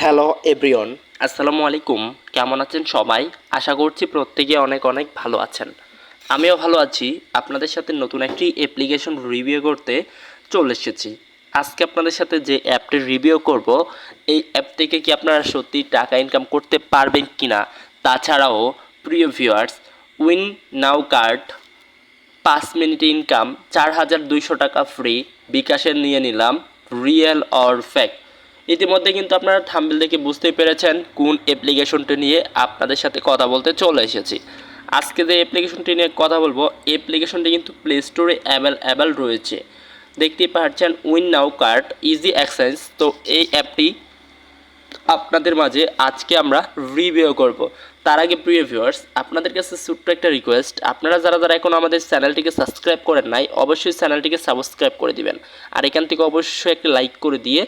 Hello everyone, আসসালামু আলাইকুম। কেমন আছেন সবাই? আশা করছি প্রত্যেকে অনেক অনেক ভালো আছেন। আমিও ভালো আছি। আপনাদের সাথে নতুন একটি অ্যাপ্লিকেশন রিভিউ করতে চলে এসেছি। আজকে আপনাদের সাথে যে অ্যাপটি রিভিউ করব, এই অ্যাপ থেকে কি আপনারা সত্যি টাকা ইনকাম করতে পারবেন কিনা, তাছাড়াও প্রিয় ভিউয়ার্স, উইন নাও কার্ড 5 মিনিটে ইনকাম 4200 টাকা ফ্রি, বিকাশের নিয়ে নিলাম, রিয়েল অর ফেক। ইতিমধ্যে কিন্তু আপনারা থাম্বনেল দেখে বুঝতেই পেরেছেন কোন অ্যাপ্লিকেশনটি নিয়ে আপনাদের সাথে কথা বলতে চলে এসেছি। আজকে যে অ্যাপ্লিকেশনটি নিয়ে কথা বলবো, অ্যাপ্লিকেশনটি কিন্তু প্লে স্টোরে অ্যাভেলেবল রয়েছে। দেখতেই পাচ্ছেন উইন নাও কার্ড ইজি এক্সচেঞ্জ। তো এই অ্যাপটি আপনাদের মাঝে আজকে আমরা রিভিউ করব। তার আগে প্রিয় ভিউয়ার্স, আপনাদের কাছে ছোট্ট একটা রিকোয়েস্ট, আপনারা যারা যারা এখন আমাদের চ্যানেলটিকে সাবস্ক্রাইব করেন নাই, অবশ্যই চ্যানেলটিকে সাবস্ক্রাইব করে দিবেন। আর এখান থেকে অবশ্যই একটা লাইক করে দিয়ে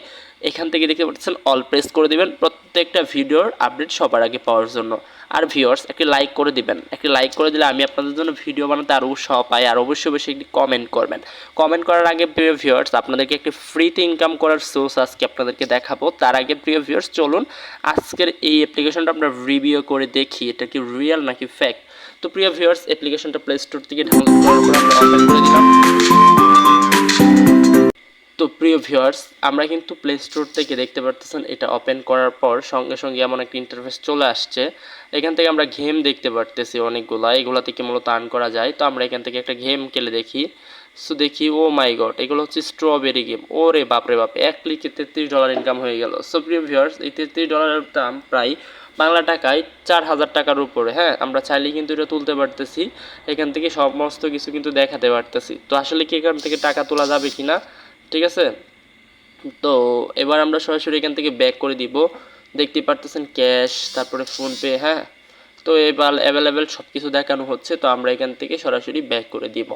এখান থেকে দেখতে পাচ্ছেন অল প্রেস করে দিবেন প্রত্যেকটা ভিডিওর আপডেট সবার আগে পাওয়ার জন্য। আর ভিউয়ার্স, একটি লাইক করে দিবেন। একটি লাইক করে দিলে আমি আপনাদের জন্য ভিডিও বানাতে আরও উৎসাহ পাই। আর অবশ্যই অবশ্যই একটি কমেন্ট করবেন। কমেন্ট করার আগে প্রিয় ভিউয়ার্স, আপনাদেরকে একটি ফ্রিতে ইনকাম করার সোর্স আজকে আপনাদেরকে দেখাবো। তার আগে প্রিয় ভিউয়ার্স, চলুন আজকের এই অ্যাপ্লিকেশনটা আমরা রিভিউ করে দেখি এটা কি রিয়েল নাকি ফেক। তো প্রিয় ভিউয়ার্স, অ্যাপ্লিকেশনটা প্লে স্টোর থেকে ডাউনলোড করার পর আমরা ওপেন করে দিলাম। তো প্রিয় ভিউয়ার্স, আমরা কিন্তু প্লে স্টোর থেকে দেখতে পারতেছেন এটা ওপেন করার পর সঙ্গে সঙ্গে এমন একটা ইন্টারফেস চলে আসছে। এখান থেকে আমরা গেম দেখতে পারতেছি অনেকগুলা, এগুলা থেকে মূলত আর্ন করা যায়। তো আমরা এখান থেকে একটা গেম খেলে দেখি। সো দেখি, ও মাই গড, এগুলো হচ্ছে স্ট্রবেরি গেম। ওরে বাপরে বাপ, এক ক্লিকে $33 ইনকাম হয়ে গেল। সো প্রিয় ভিউয়ার্স, এই $33 দাম প্রায় বাংলা টাকায় 4000 টাকার উপরে। হ্যাঁ, আমরা চাইলেই কিন্তু এটা তুলতে পারতেছি। এখান থেকে সমস্ত কিছু কিন্তু দেখাতে পারতেছি। তো আসলে কি এখান থেকে টাকা তোলা যাবে কিনা, ঠিক আছে? তো এবার আমরা সরাসরি এখান থেকে ব্যাক করে দিব। দেখতেই পারতেছেন ক্যাশ, তারপরে ফোনপে। হ্যাঁ, তো এবার অ্যাভেলেবেল সব কিছু দেখানো হচ্ছে। তো আমরা এখান থেকে সরাসরি ব্যাক করে দিব।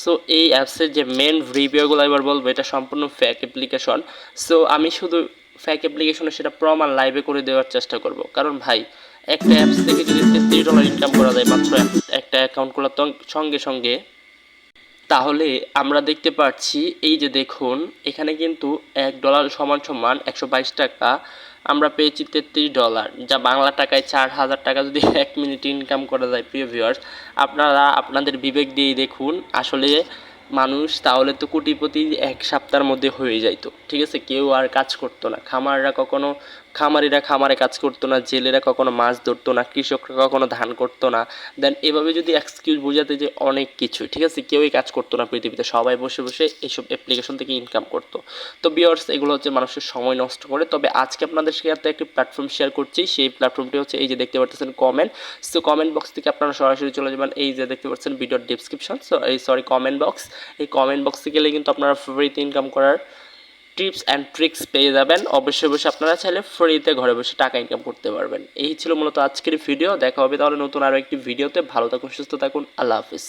সো এই অ্যাপসের যে মেন রিভিউগুলো এবার বলবো, এটা সম্পূর্ণ ফেক অ্যাপ্লিকেশন। সো আমি শুধু ফেক অ্যাপ্লিকেশনে সেটা প্রমাণ লাইভে করে দেওয়ার চেষ্টা করব। কারণ ভাই, একটা অ্যাপস থেকে যদি $33 ইনকাম করা যায় মাত্র একটা অ্যাকাউন্ট খোলার সঙ্গে সঙ্গে, তাহলে আমরা দেখতে পাচ্ছি এই যে দেখুন, এখানে কিন্তু $1 সমান সমান 122 টাকা আমরা পেয়েছি। $33, যা বাংলা টাকায় 4000 টাকা যদি 1 মিনিট ইনকাম করা যায়। প্রিয় ভিউয়ার্স, আপনারা আপনাদের বিবেক দিয়েই দেখুন, আসলে মানুষ তাহলে তো কোটিপতি এক সপ্তাহের মধ্যে হয়ে যাইতো। ঠিক আছে, কেউ আর কাজ করতো না। খামারিরা খামারে কাজ করতো না, জেলেরা কখনো মাছ ধরতো না, কৃষকরা কখনো ধান করতো না। দেন এভাবে যদি এক্সকিউজ বোঝাতে যে অনেক কিছু, ঠিক আছে, কেউই কাজ করতো না পৃথিবীতে, সবাই বসে বসে এইসব অ্যাপ্লিকেশন থেকে ইনকাম করতো। তো ভিউয়ার্স, এগুলো হচ্ছে মানুষের সময় নষ্ট করে। তবে আজকে আপনাদের সাথে একটি প্ল্যাটফর্ম শেয়ার করছি। সেই প্ল্যাটফর্মটি হচ্ছে এই যে দেখতে পাচ্ছেন কমেন্ট। সো কমেন্ট বক্স থেকে আপনারা সরাসরি চলে যাবেন এই যে দেখতে পাচ্ছেন ভিডিওর ডিসক্রিপশন। Sorry, comment box. এই কমেন্ট বক্সে গেলে কিন্তু আপনারা ফ্রিতে ইনকাম করার টিপস অ্যান্ড ট্রিক্স পেয়ে যাবেন। অবশ্যই অবশ্যই আপনারা চাইলে ফ্রিতে ঘরে বসে টাকা ইনকাম করতে পারবেন। এই ছিল মূলত আজকের ভিডিও। দেখা হবে তাহলে নতুন আরও একটি ভিডিওতে। ভালো থাকুন, সুস্থ থাকুন, আল্লাহ হাফিজ।